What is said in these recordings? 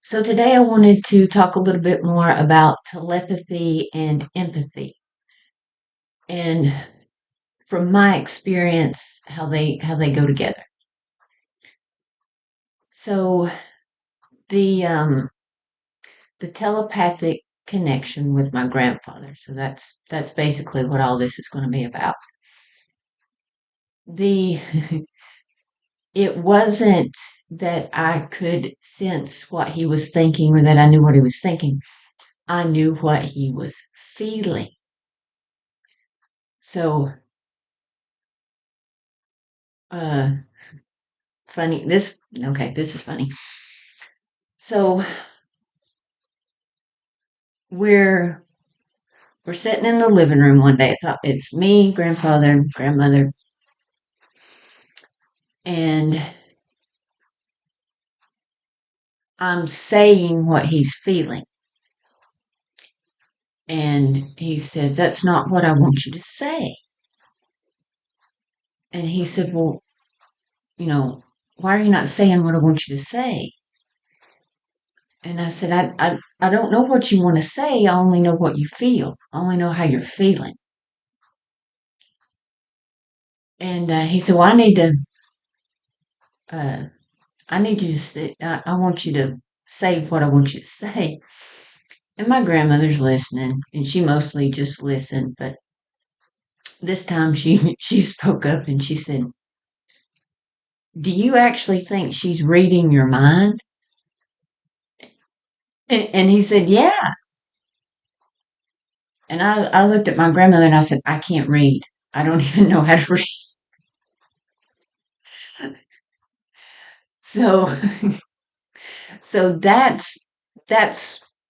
So today I wanted to talk a little bit more about telepathy and empathy, and from my experience, how they go together. So the um, the telepathic connection with my grandfather. So that's basically what all this is going to be about. The It wasn't that I could sense what he was thinking or that I knew what he was thinking. I knew what he was feeling. So uh funny. This is funny. So we're we're sitting in the living room one day. It's me, grandfather, grandmother, and I'm saying what he's feeling. And he says, "That's not what I want you to say." And he said, "Well, you know, why are you not saying what I want you to say?" And I said, I don't know what you want to say. I only know what you feel. I only know how you're feeling." And he said, "Well, uh, I need you to say, I want you to say what I want you to say." And my grandmother's listening, and she mostly just listened, but this time she spoke up and she said, "Do you actually think she's reading your mind?" And he said, "Yeah." And I looked at my grandmother and I said, "I can't read. I don't even know how to read." So so that's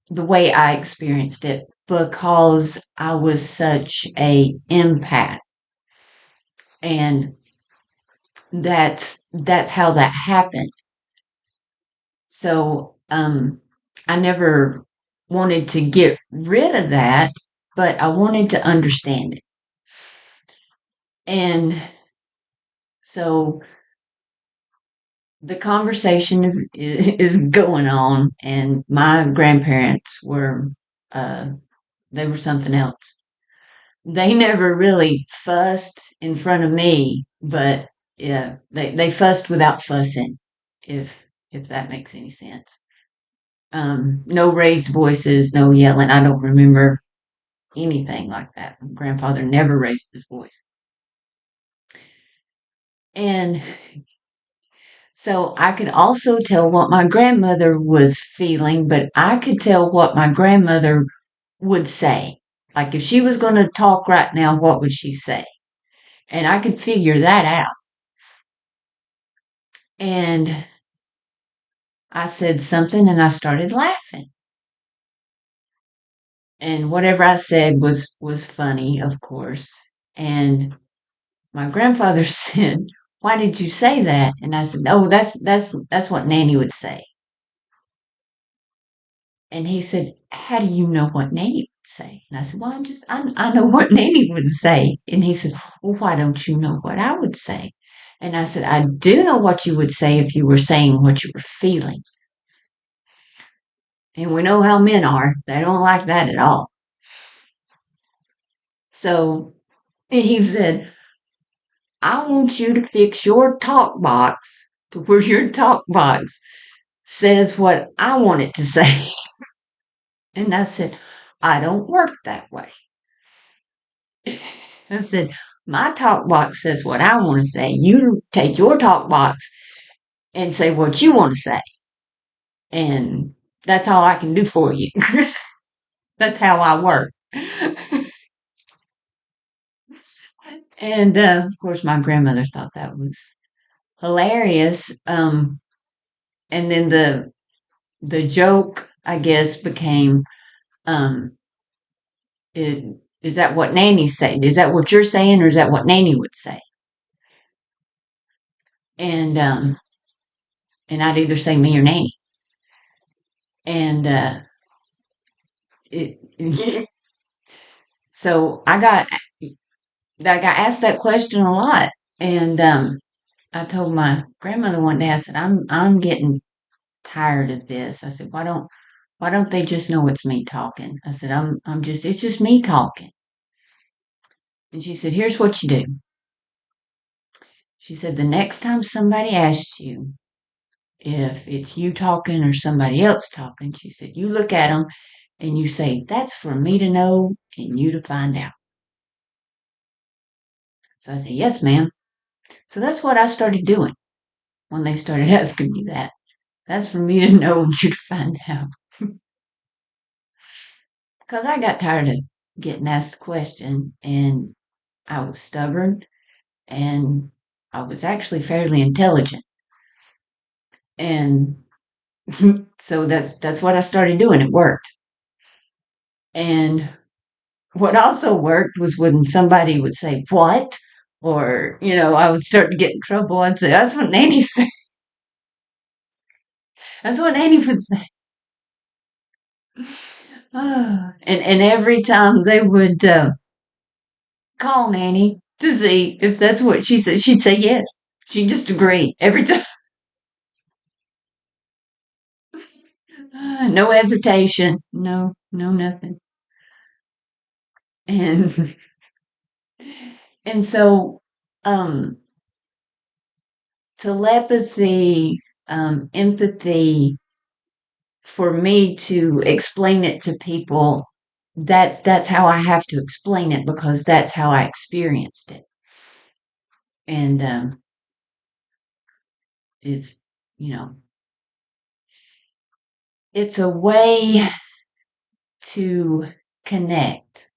the way I experienced it because I was such a empath. And that's how that happened. So I never wanted to get rid of that, but I wanted to understand it. And so the conversation is going on, and my grandparents were uh, they were something else. They never really fussed in front of me, but yeah, they fussed without fussing, if that makes any sense. No raised voices, no yelling. I don't remember anything like that. My grandfather never raised his voice. And so I could also tell what my grandmother was feeling, but I could tell what my grandmother would say. Like if she was going to talk right now, what would she say? And I could figure that out. And I said something and I started laughing. And whatever I said was funny, of course. And my grandfather said, "Why did you say that?" And I said, "Oh, that's what Nanny would say." And he said, "How do you know what Nanny would say?" And I said, "Well, I know what Nanny would say." And he said, "Well, why don't you know what I would say?" And I said, "I do know what you would say if you were saying what you were feeling." And we know how men are. They don't like that at all. So he said, "I want you to fix your talk box to where your talk box says what I want it to say." And I said, "I don't work that way." I said, "My talk box says what I want to say. You take your talk box and say what you want to say. And that's all I can do for you." That's how I work. And of course, my grandmother thought that was hilarious. And then the joke, I guess, became, um, is that what Nanny's saying? Is that what you're saying, or is that what Nanny would say? And and I'd either say me or Nanny. And it, so I got asked that question a lot. And I told my grandmother one day, I said, I'm getting tired of this. I said, why don't they just know it's me talking? I said, it's just me talking. And she said, here's what you do. She said, the next time somebody asks you if it's you talking or somebody else talking, she said, you look at them and you say, that's for me to know and you to find out. So I said, yes, ma'am. So that's what I started doing when they started asking me that. That's for me to know and you to find out. Because I got tired of getting asked the question and I was stubborn and I was actually fairly intelligent. And so that's what I started doing. It worked. And what also worked was when somebody would say, what? Or, I would start to get in trouble. I'd say, that's what Nanny said. That's what Nanny would say. And every time they would call Nanny to see if that's what she said, she'd say yes. She'd just agree every time. No hesitation. No, no, nothing. And and so um telepathy, empathy, for me to explain it to people, that's how I have to explain it because that's how I experienced it. And it's you know it's a way to connect,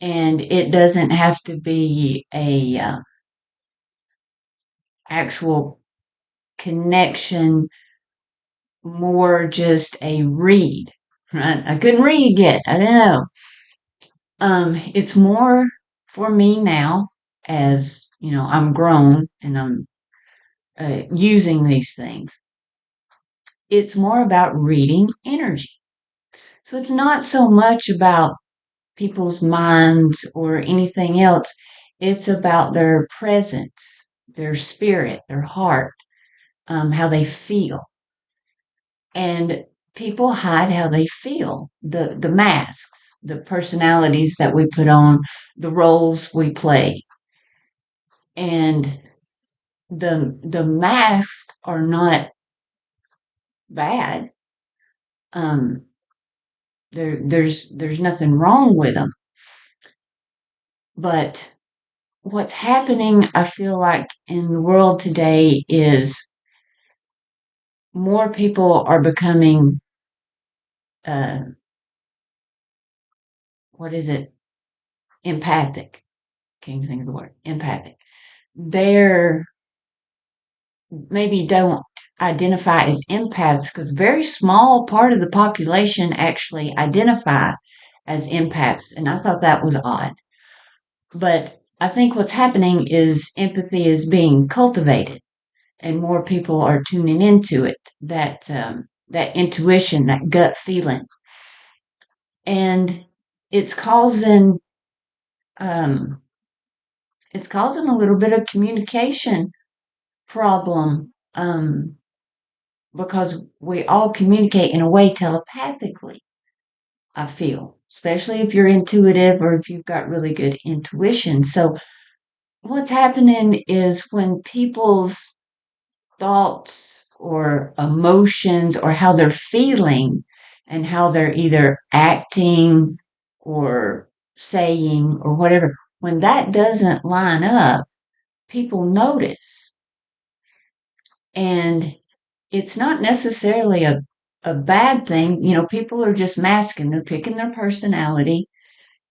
and it doesn't have to be a actual connection, more just a read, right? I couldn't read yet. I don't know. It's more for me now, as I'm grown and I'm using these things. It's more about reading energy. So it's not so much about people's minds or anything else. It's about their presence, their spirit, their heart, how they feel. And people hide how they feel. The masks, the personalities that we put on, the roles we play. And the masks are not bad. Um, there's nothing wrong with them. But what's happening, I feel like, in the world today is more people are becoming, uh, what is it? Empathic. Can't even think of the word. Empathic. They're maybe don't identify as empaths because a very small part of the population actually identify as empaths. And I thought that was odd. But I think what's happening is empathy is being cultivated and more people are tuning into it, that intuition, that gut feeling. And it's causing, um, it's causing a little bit of communication problem, because we all communicate in a way telepathically, I feel, especially if you're intuitive or if you've got really good intuition. So what's happening is when people's thoughts or emotions or how they're feeling and how they're either acting or saying or whatever, when that doesn't line up, people notice. And it's not necessarily a bad thing. People are just masking, they're picking their personality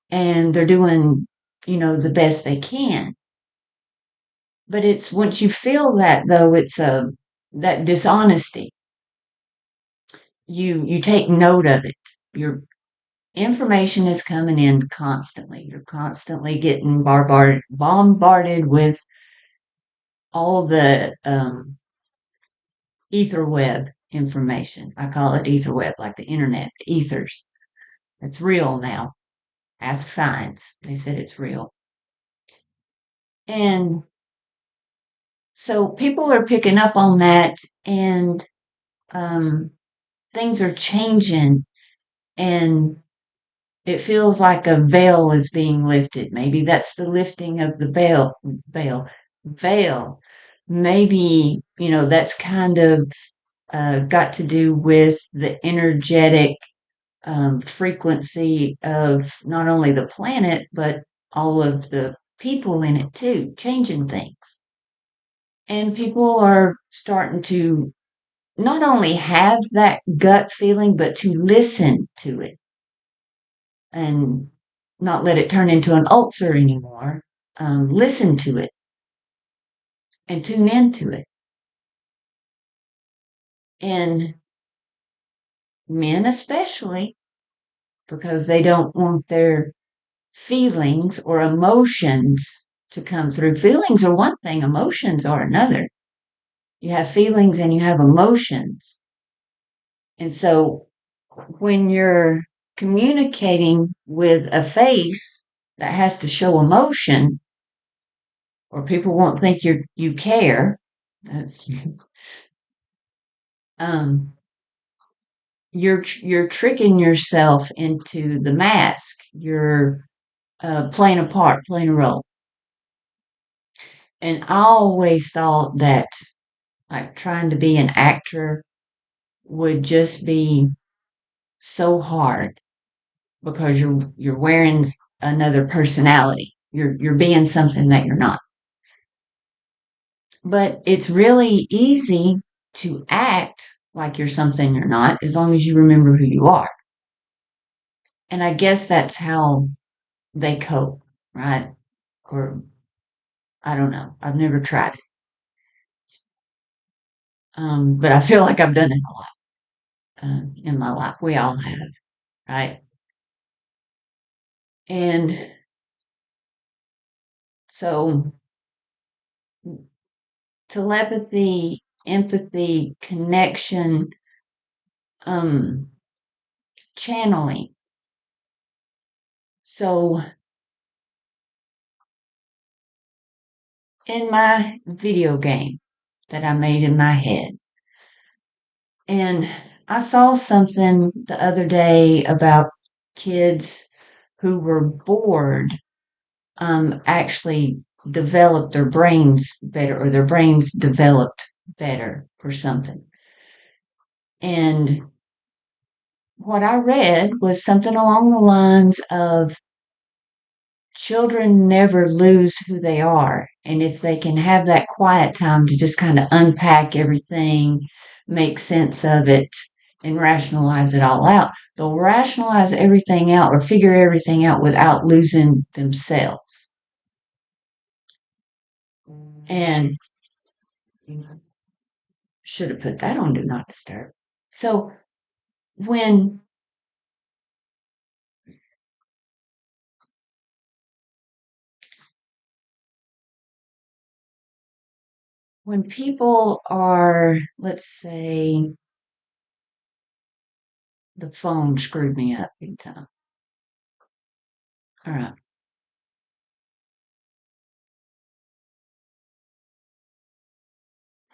and they're doing, the best they can. But it's once you feel that though, it's that dishonesty. You take note of it. Your information is coming in constantly. You're constantly getting bombarded with all the ether web information. I call it ether web, like the internet, the ethers. It's real now. Ask science. They said it's real. And So people are picking up on that, and um, things are changing, and it feels like a veil is being lifted. Maybe that's the lifting of the veil. Maybe, that's kind of got to do with the energetic frequency of not only the planet, but all of the people in it too, changing things. And people are starting to not only have that gut feeling, but to listen to it and not let it turn into an ulcer anymore. Listen to it and tune into it. And men, especially, because they don't want their feelings or emotions to come through. Feelings are one thing, emotions are another. You have feelings and you have emotions. And so when you're communicating with a face that has to show emotion, or people won't think you care, that's um you're tricking yourself into the mask. You're playing a part, playing a role. And I always thought that like trying to be an actor would just be so hard because you're wearing another personality. You're being something that you're not. But it's really easy to act like you're something you're not as long as you remember who you are. And I guess that's how they cope, right? Or I don't know. I've never tried it. But I feel like I've done it a lot in my life. We all have, right? And so telepathy, empathy, connection, um, channeling. So in my video game that I made in my head, and I saw something the other day about kids who were bored actually developed their brains better, or their brains developed better or something. And what I read was something along the lines of children never lose who they are. And if they can have that quiet time to just kind of unpack everything, make sense of it, and rationalize it all out, they'll rationalize everything out or figure everything out without losing themselves. And should have put that on Do Not Disturb. So when when people are, let's say, the phone screwed me up big time. All right.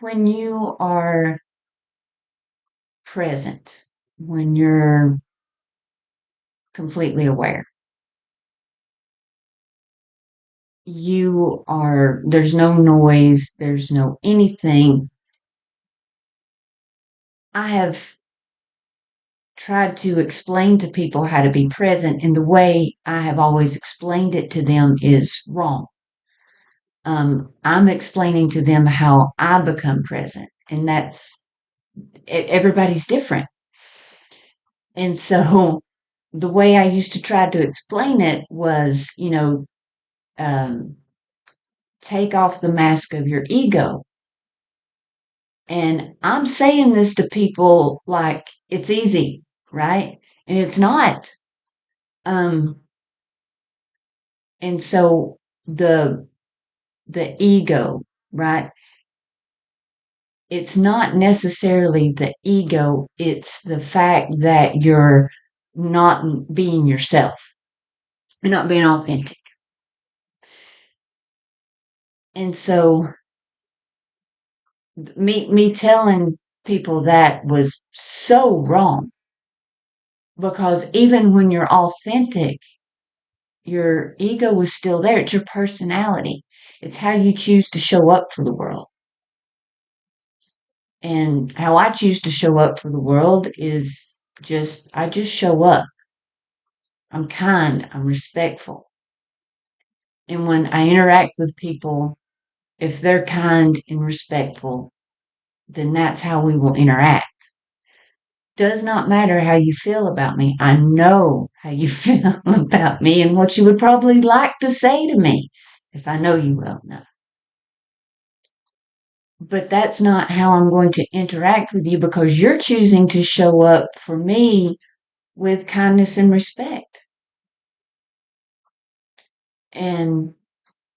When you are present, when you're completely aware, there's no noise, there's no anything. I have tried to explain to people how to be present, and the way I have always explained it to them is wrong. I'm explaining to them how I become present, and everybody's different. And so the way I used to try to explain it was, um, take off the mask of your ego. And I'm saying this to people like it's easy, right? And it's not. Um, and so the the ego, right? It's not necessarily the ego, it's the fact that you're not being yourself. You're not being authentic. And so Me telling people that was so wrong because even when you're authentic, your ego is still there. It's your personality. It's how you choose to show up for the world. And how I choose to show up for the world is I just show up. I'm kind, I'm respectful. And when I interact with people, if they're kind and respectful, then that's how we will interact. Does not matter how you feel about me. I know how you feel about me and what you would probably like to say to me if I know you well enough. But that's not how I'm going to interact with you because you're choosing to show up for me with kindness and respect. And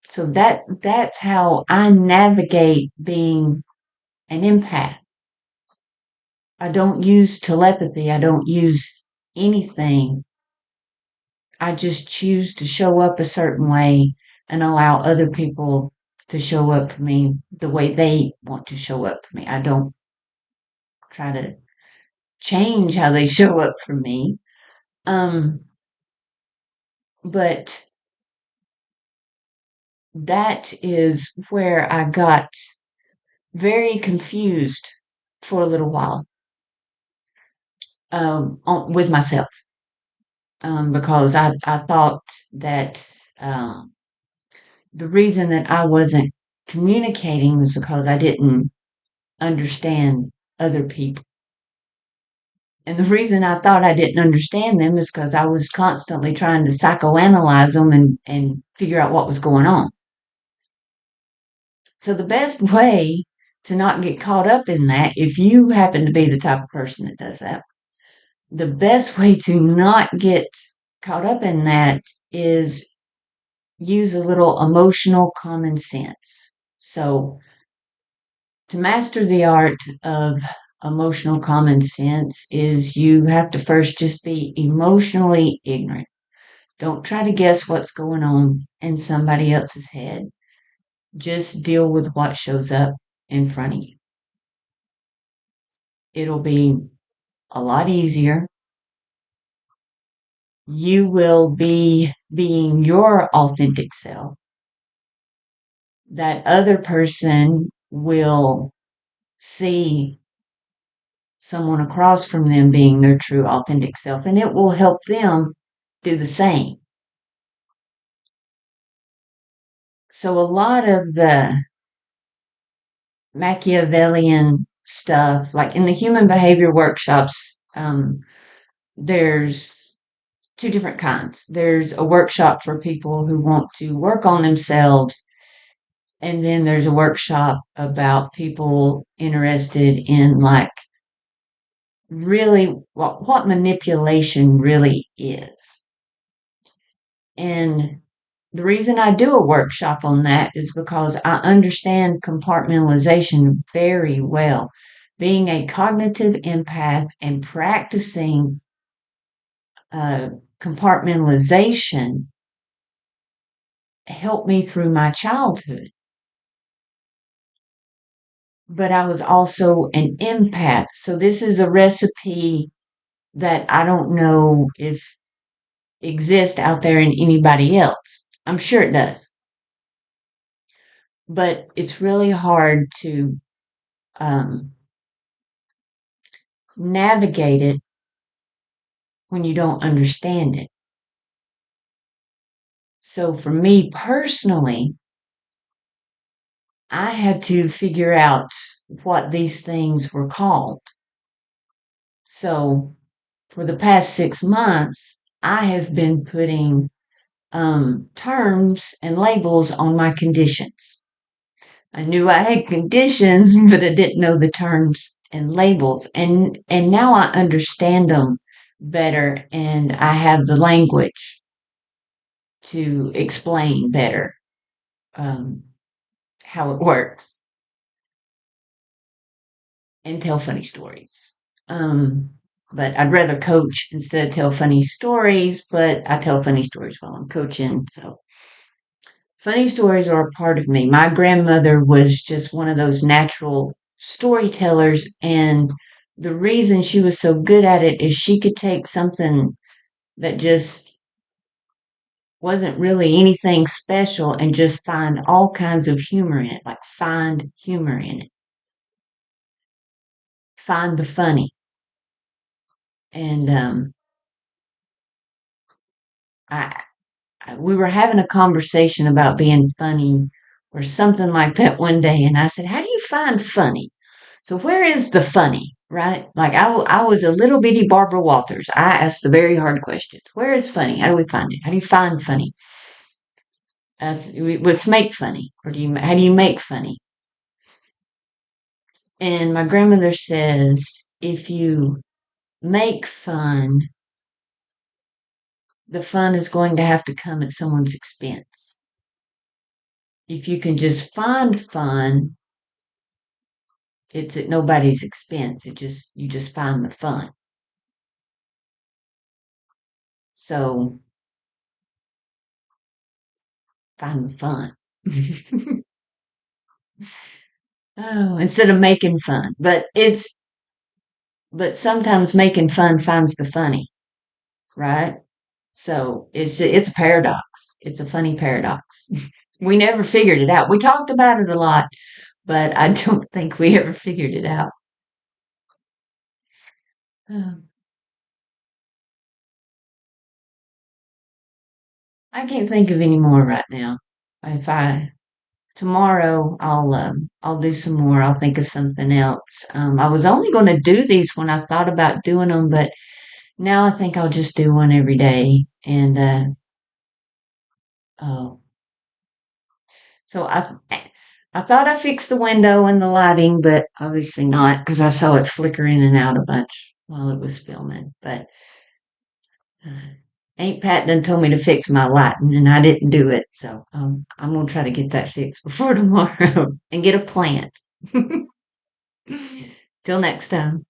so that's how I navigate being an empath. I don't use telepathy. I don't use anything. I just choose to show up a certain way and allow other people to show up for me the way they want to show up for me. I don't try to change how they show up for me. Um, but that is where I got very confused for a little while with myself because I thought that the reason that I wasn't communicating was because I didn't understand other people. And the reason I thought I didn't understand them is because I was constantly trying to psychoanalyze them and figure out what was going on. So the best way to not get caught up in that, if you happen to be the type of person that does that, the best way to not get caught up in that is use a little emotional common sense. So to master the art of emotional common sense is you have to first just be emotionally ignorant. Don't try to guess what's going on in somebody else's head. Just deal with what shows up in front of you. It'll be a lot easier. You will be being your authentic self. That other person will see someone across from them being their true authentic self, and it will help them do the same. So a lot of the Machiavellian stuff, like in the human behavior workshops, there's two different kinds. There's a workshop for people who want to work on themselves, and then there's a workshop about people interested in like really what manipulation really is. And the reason I do a workshop on that is because I understand compartmentalization very well. Being a cognitive empath and practicing uh, compartmentalization helped me through my childhood. But I was also an empath. So this is a recipe that I don't know if exists out there in anybody else. I'm sure it does. But it's really hard to um, navigate it when you don't understand it. So for me personally, I had to figure out what these things were called. So for the past 6 months, I have been putting terms and labels on my conditions. I knew I had conditions, but I didn't know the terms and labels. And now I understand them better and I have the language to explain better um, how it works and tell funny stories. Um, but I'd rather coach instead of tell funny stories, but I tell funny stories while I'm coaching. So funny stories are a part of me. My grandmother was just one of those natural storytellers, and the reason she was so good at it is she could take something that just wasn't really anything special and just find all kinds of humor in it, like find humor in it, find the funny. And I, we were having a conversation about being funny or something like that one day, and I said, "How do you find funny? So where is the funny?" Right? Like I was a little bitty Barbara Walters. I asked the very hard questions. Where is funny? How do we find it? How do you find funny? Let's make funny, or do you? How do you make funny? And my grandmother says, if you make fun, the fun is going to have to come at someone's expense. If you can just find fun, it's at nobody's expense. You just find the fun. So find the fun. Oh, instead of making fun. But sometimes making fun finds the funny, right? So it's a paradox. It's a funny paradox. We never figured it out. We talked about it a lot, but I don't think we ever figured it out. Um, I can't think of any more right now. If I tomorrow, I'll do some more. I'll think of something else. I was only going to do these when I thought about doing them, but now I think I'll just do one every day. And oh, so I thought I fixed the window and the lighting, but obviously not because I saw it flicker in and out a bunch while it was filming. But uh, Aunt Pat done told me to fix my lighting, and I didn't do it. So I'm gonna try to get that fixed before tomorrow and get a plant. Till next time.